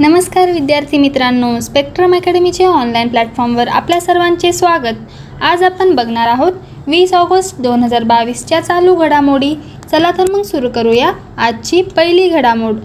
नमस्कार विद्यार्थी मित्रांनो, स्पेक्ट्रम अकॅडमीच्या ऑनलाईन प्लॅटफॉर्मवर आपल्या सर्वांचे स्वागत। आज आपण बघणार आहोत 20 ऑगस्ट 2022च्या चालू घडामोडी। चला तर मग सुरू करूया आजची पहिली घडामोड।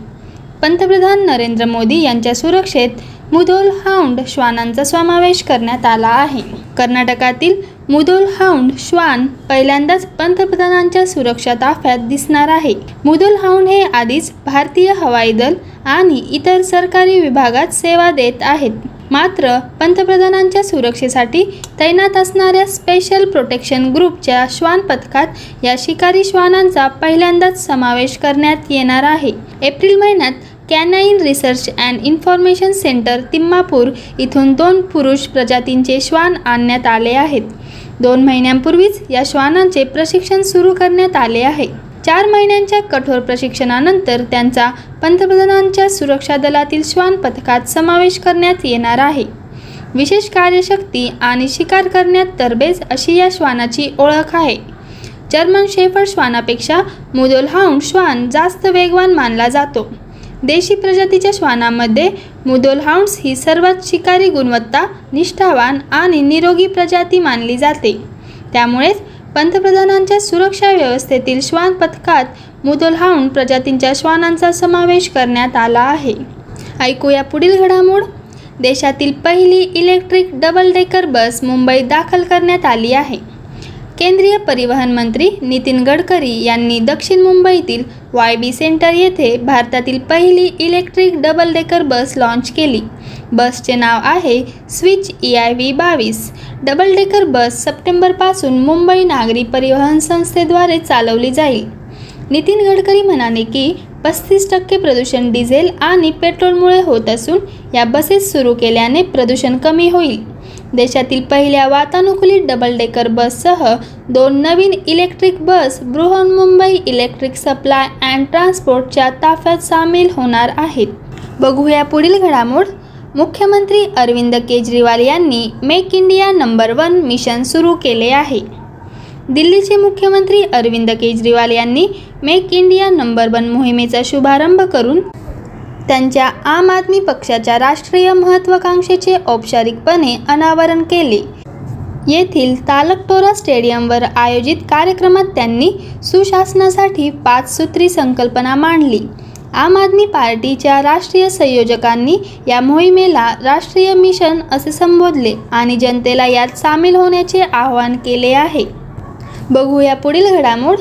पंतप्रधान नरेंद्र मोदी यांच्या सुरक्षेत मुधोल हाउंड श्वानांचा समावेश करण्यात आला आहे। कर्नाटकातील मुधोल हाउंड श्वान पहिल्यांदाच पंतप्रधानांच्या सुरक्षा ताफ्यात दिसणार आहे। मुधोल हाउंड हे आधीच भारतीय हवाई दल आणि इतर सरकारी विभागात सेवा देत आहेत, मात्र पंतप्रधानांच्या सुरक्षेसाठी तैनात असणाऱ्या स्पेशल प्रोटेक्शन ग्रुपच्या श्वान पथकात या शिकारी श्वानांचा पहिल्यांदाच समावेश करण्यात येणार आहे। एप्रिल महिन्यात कॅनाईन रिसर्च अँड इन्फॉर्मेशन सेंटर तिम्मापूर इथून 2 पुरुष प्रजातींचे श्वान आणण्यात आले आहेत। 2 महिन्यांपूर्वीच या श्वानांचे प्रशिक्षण सुरू करण्यात आले आहे। 4 महिन्यांच्या कठोर प्रशिक्षणानंतर त्यांचा पंतप्रधानांच्या सुरक्षा दलातील श्वान पथकात समावेश करण्यात येणार आहे। विशेष कार्यशक्ती आणि शिकार करण्यात तरबेज अशी या श्वानाची ओळख आहे। जर्मन शेफर्ड श्वानापेक्षा मुधोल हाउंड श्वान जास्त वेगवान मानला जातो। देशी प्रजातीच्या श्वानांमध्ये मुधोल हाउंड्स ही सर्वात शिकारी गुणवत्ता, निष्ठावान आणि निरोगी प्रजाती मानली जाते। त्यामुळेच पंतप्रधानांच्या सुरक्षा व्यवस्थेतील श्वान पथकात मुधोल हाउंड प्रजातींच्या श्वानांचा समावेश करण्यात आला आहे। ऐकूया पुढील घडामोड। देशातील पहिली इलेक्ट्रिक डबल डेकर बस मुंबईत दाखल करण्यात आली आहे। केंद्रीय परिवहन मंत्री नितीन गडकरी यांनी दक्षिण मुंबईतील YB सेंटर येथे भारतातील पहिली electric double decker bus launch केली। बसचे नाव आहे switch EIV 22। Double decker bus सप्टेंबरपासून मुंबई नागरी परिवहन संस्थेद्वारे चालवली जाईल। नितीन गडकरी म्हणाले की 35% प्रदूषण डिझेल आणि पेट्रोलमुळे होत असून या बसेस सुरू केल्याने प्रदूषण कमी होईल। देशातील पहिल्या वातानुकूलित डबल डेकर बससह 2 नवीन electric bus Brihanmumbai electric supply and ट्रान्सपोर्टच्या ताफ्यात सामील होणार आहेत। बघूया पुढील घडामोड। मुख्यमंत्री अरविंद केजरीवाल यांनी मेक इंडिया नंबर 1 मिशन सुरू केले आहे। दिल्लीचे मुख्यमंत्री अरविंद केजरीवाल यांनी मेक इंडिया नंबर 1 मोहिमेचा शुभारंभ करून त्यांच्या आम आदमी पक्षाच्या राष्ट्रीय महत्त्वाकांक्षेचे औपचारिकपणे अनावरण केले। येथील तालकटोरा स्टेडियमवर आयोजित कार्यक्रमात त्यांनी सुशासनासाठी 5 सूत्री संकल्पना मांडली। आम आदमी पार्टीच्या राष्ट्रीय संयोजकांनी या मोहिमेला राष्ट्रीय मिशन असे संबोधले आणि जनतेला यात सामील होण्याचे आवाहन केले आहे। बघूया पुढील घडामोड।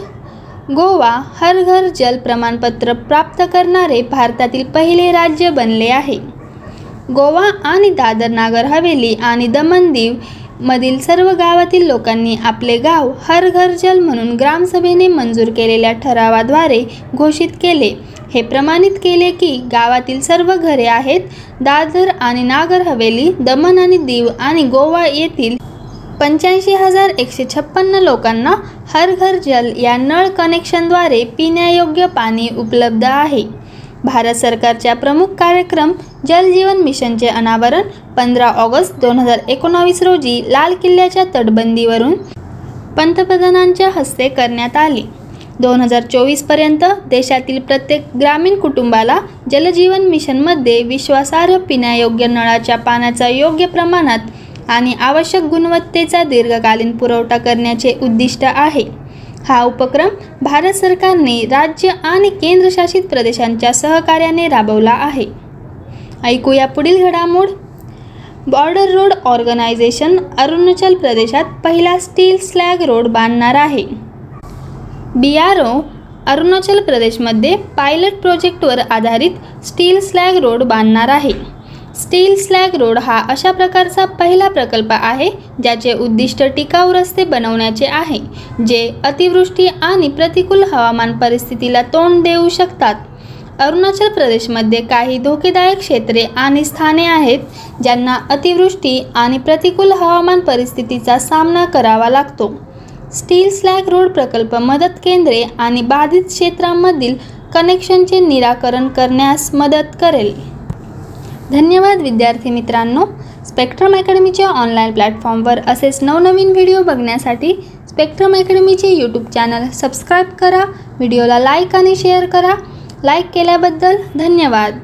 गोवा हर घर जल प्रमाणपत्र प्राप्त करणारे भारतातील पहिले राज्य बनले आहे। गोवा आणि दादर नागर हवेली आणि दमन दीव मधील सर्व गावातील लोकांनी आपले गाव हर घर जल म्हणून ग्रामसभेने मंजूर केलेल्या ठरावाद्वारे घोषित केले। हे प्रमाणित केले की गावातील सर्व घरे आहेत। दादर आणि नागर हवेली, दमन आणि दीव आणि गोवा येथील 85,156 लोकांना हर घर जल या नळ कनेक्शनद्वारे पिण्यायोग्य पाणी उपलब्ध आहे। भारत सरकारच्या प्रमुख कार्यक्रम जल जीवन मिशनचे अनावरण 15 ऑगस्ट 2019 रोजी लाल किल्ल्याच्या तटबंदीवरून पंतप्रधानांच्या हस्ते करण्यात आले। 2024 पर्यंत देशातील प्रत्येक ग्रामीण कुटुंबाला जलजीवन मिशनमध्ये विश्वासार्ह पिण्यायोग्य नळाच्या पाण्याचा योग्य प्रमाणात आणि आवश्यक गुणवत्तेचा दीर्घकालीन पुरवठा करण्याचे उद्दिष्ट आहे। हा उपक्रम भारत सरकारने राज्य आणि केंद्रशासित प्रदेशांच्या सहकार्याने राबवला आहे। ऐकूया पुढील घडामोड। बॉर्डर रोड ऑर्गनायझेशन अरुणाचल प्रदेशात पहिला स्टील स्लॅग रोड बांधणार आहे। BRO अरुणाचल प्रदेशमध्ये पायलट प्रोजेक्टवर आधारित स्टील स्लॅग रोड बांधणार आहे। स्टील स्लॅग रोड हा अशा प्रकारचा पहिला प्रकल्प आहे ज्याचे उद्दिष्ट टिकाऊ रस्ते बनवण्याचे आहे, जे अतिवृष्टी आणि प्रतिकूल हवामान परिस्थितीला तोंड देऊ शकतात। अरुणाचल प्रदेशमध्ये काही धोकेदायक क्षेत्रे आणि स्थाने आहेत ज्यांना अतिवृष्टी आणि प्रतिकूल हवामान परिस्थितीचा सामना करावा लागतो। स्टील स्लॅग रोड प्रकल्प मदत केंद्रे आणि बाधित क्षेत्रांमधील कनेक्शनचे निराकरण करण्यास मदत करेल। धन्यवाद विद्यार्थी मित्रांनो। स्पेक्ट्रम अकॅडमीच्या ऑनलाईन प्लॅटफॉर्मवर असेच नवनवीन व्हिडिओ बघण्यासाठी स्पेक्ट्रम अकॅडमीचे यूट्यूब चॅनल सबस्क्राईब करा। व्हिडिओला लाईक आणि शेअर करा। लाईक केल्याबद्दल धन्यवाद।